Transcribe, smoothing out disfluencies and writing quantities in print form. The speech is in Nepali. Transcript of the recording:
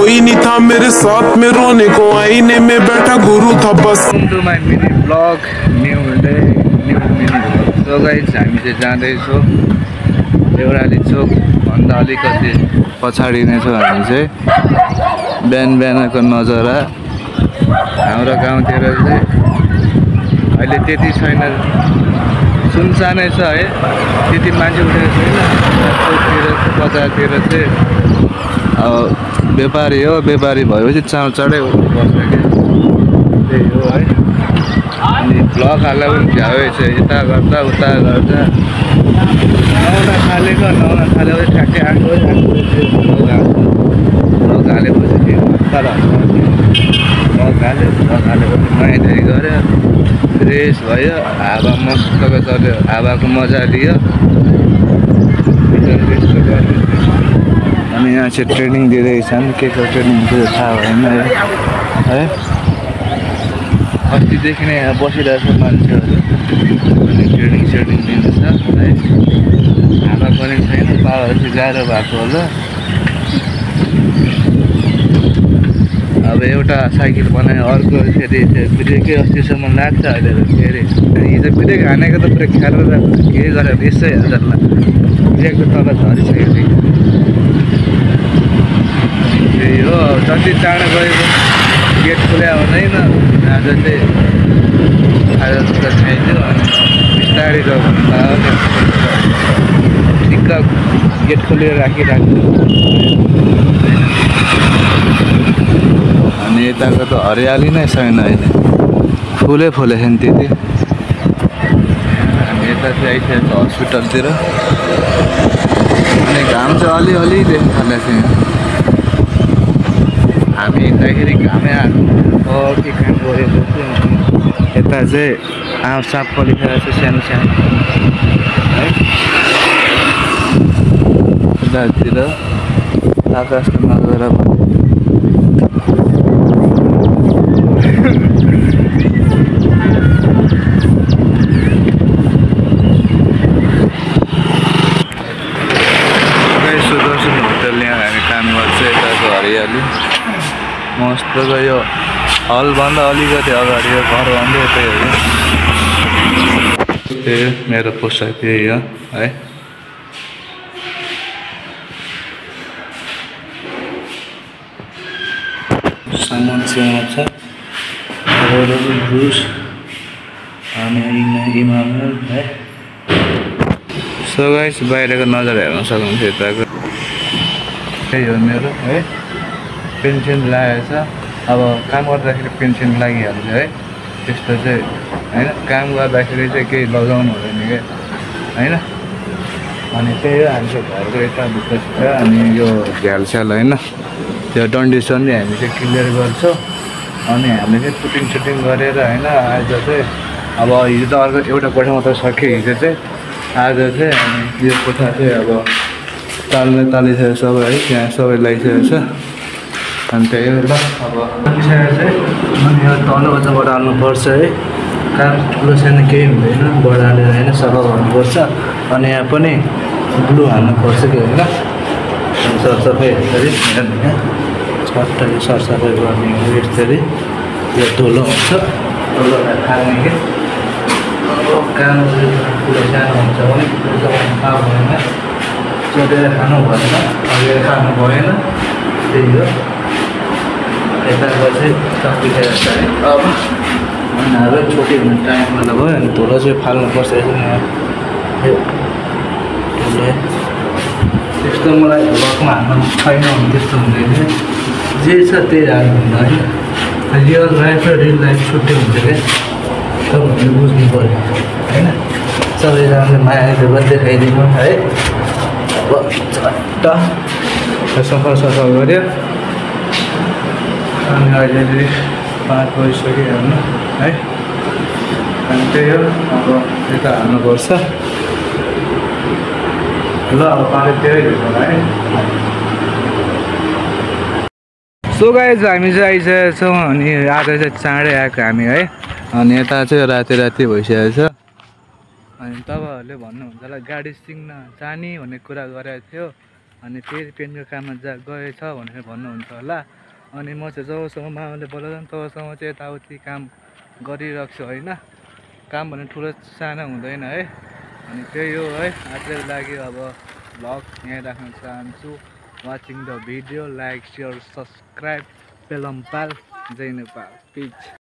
कोई नहीं था मेरे साथ में रोने को, आईने में बैठा गुरु था बस। Welcome to my mini vlog, new day new mini vlog. So guys हामी चाहिँ जाँदैछौँ देउराली चोक भन्दा अलिकति पछाडि नै छौँ हामी चाहिँ। बिहान बिहानको नजारा हाम्रो गाउँतिर चाहिँ अहिले त्यति छैन, सुनसानै छ है, त्यति मान्छे उठेको छैन। चोकतिर बजारतिर चाहिँ अब व्यापारी हो, व्यापारी भएपछि चाँडै उठ्नुपर्छ कि, त्यही हो है। अनि ब्लग हाल्दा पनि भ्याए छ, यता गर्दा उता गर्दा नुहाउन थालेपछि ठ्याक्कै आएको ब्लग हालेपछि तर ब्लग हालेपछि नुहाइधुवाइ गऱ्यो, फ्रेस भयो, हावा मस्तको चल्यो, हावाको मजा लियो। अनि यहाँ चाहिँ ट्रेनिङ दिँदैछन्, के को ट्रेनिङ दिँदै थाहा भएन है। अस्तिदेखि नै यहाँ बसिरहेको छ मान्छेहरू, अनि ट्रेनिङ दिँदैछ है। हावा पनि छैन, पावर चाहिँ गाह्रो भएको होला। अब एउटा साइकल बनायो, अर्को फेरि ब्रेकै अस्तिसम्म लाग्छ अहिले त। फेरि हिजो ब्रेक हानेको त पुरै ख्याल के गरेर यसै हजुरलाई ब्रेकको तल झरिसकेको थियो। त्यही हो, जति टाढो गएको गेट खुल्या हुँदैन। आज चाहिँ खाजा खाइदियो अनि बिस्तारै जाऊ भन्दा ठिक्क गेट खोलेर राखिराख्नु। अनि यताको त हरियाली नै छैन अहिले, फुलै छ नि त्यति। हामी यता चाहिँ आइसकेको छ हस्पिटलतिर, अनि घाम चाहिँ अलिअलि देख्न थालेको छ। हामी हिँड्दाखेरि घामै आएको के काम गरेको थियो। यता चाहिँ साप पलिखेको छ सानो सानो है। यतातिर आकाशको नजारा भयो। सुदर्शन होटल यहाँ हामी काम गर्छ। यताको हरियाली मस्तको, यो हलभन्दा अलिकति अगाडि यो घर भन्दै त्यही हो। त्यही मेरो पोसाक त्यही हो है। सामान चाहिँ छ जुस अनि इमाम है। सो गाइस बाहिरको नजारा हेर्न सक्नुहुन्छ। यताको त्यही हो मेरो है। पेन्सन लागेको छ, अब काम गर्दाखेरि पेन्सन लागिहाल्छ है। त्यस्तो चाहिँ होइन, काम गर्दाखेरि चाहिँ केही लगाउनु हुँदैन क्या होइन। अनि त्यही हो, हामी चाहिँ घरको यताभित्र छ। अनि यो झ्यालस्याल होइन, त्यो डन्डिसन चाहिँ हामी चाहिँ क्लियर गर्छौँ। अनि हामीले चाहिँ सुटिङ गरेर होइन, आज चाहिँ अब हिजो त अर्को एउटा कोठा मात्रै सक्यो। हिजो चाहिँ आज चाहिँ हामी यो कोठा चाहिँ अब तालिसकेको सबै है, त्यहाँ सबै लगाइसकेको छ। अनि त्यही हो ल, अब लगाइसकेको चाहिँ अनि यो तलबाट बढाल्नुपर्छ है। काम ठुलो सानो केही हुँदैन, बढालेर होइन सफा गर्नुपर्छ। अनि यहाँ पनि ब्लू हाल्नुपर्छ कि होइन, सरसफाइ यसरी छट्टै सरसफाइ गर्ने हो। यसरी यो धुलो हुन्छ, धुलोलाई खाने कि काम ठुलो सानो हुन्छ भने थाहा भएन, चोटेर खानु भएन, अघि खानु भएन। त्यही हो, यताको चाहिँ सकिसकेको छ है। अब महिनाहरू छोटी हुने टाइममा त भयो। अनि धुलो चाहिँ फाल्नुपर्छ यसरी यहाँ धुलो। त्यस्तो मलाई भ्लगमा हाल्नु छैन भने त्यस्तो हुँदैन, जे छ त्यही हाल्नु होइन। रियल लाइफ र रियल लाइफ छुट्टै हुन्छ क्या, सबैले बुझ्नु पऱ्यो होइन। सबैजनाले मायाले पनि देखाइदिनु है। अब झट्ट सफा गऱ्यो। अनि अहिले चाहिँ 5 बजिसक्यो हेर्नु है। अनि त्यही हो, अब यता हाल्नुपर्छ ल। अब पानी त्यही हुन्छ है। सो गाइस हामी चाहिँ आइसकेको छौँ। अनि आज चाहिँ चाँडै आएको हामी है। अनि यता चाहिँ राति भइसकेको छ। अनि तपाईँहरूले भन्नुहुन्छ होला गाडी सिक्न जाने भन्ने कुरा गरेको थियो। अनि फेरि पेन्टको काममा गएछ भनेर भन्नुहुन्छ होला। अनि म चाहिँ जबसम्म मामाले बोलाउँदैन तबसम्म चाहिँ यताउति काम गरिरहेको छु होइन। काम भने ठुलो सानो हुँदैन है। अनि त्यही हो है, आजको लागि अब भ्लग यहीँ राख्न चाहन्छु। Watching the video, like, share, subscribe, पेलम्पाल, जय नेपाल, पिच।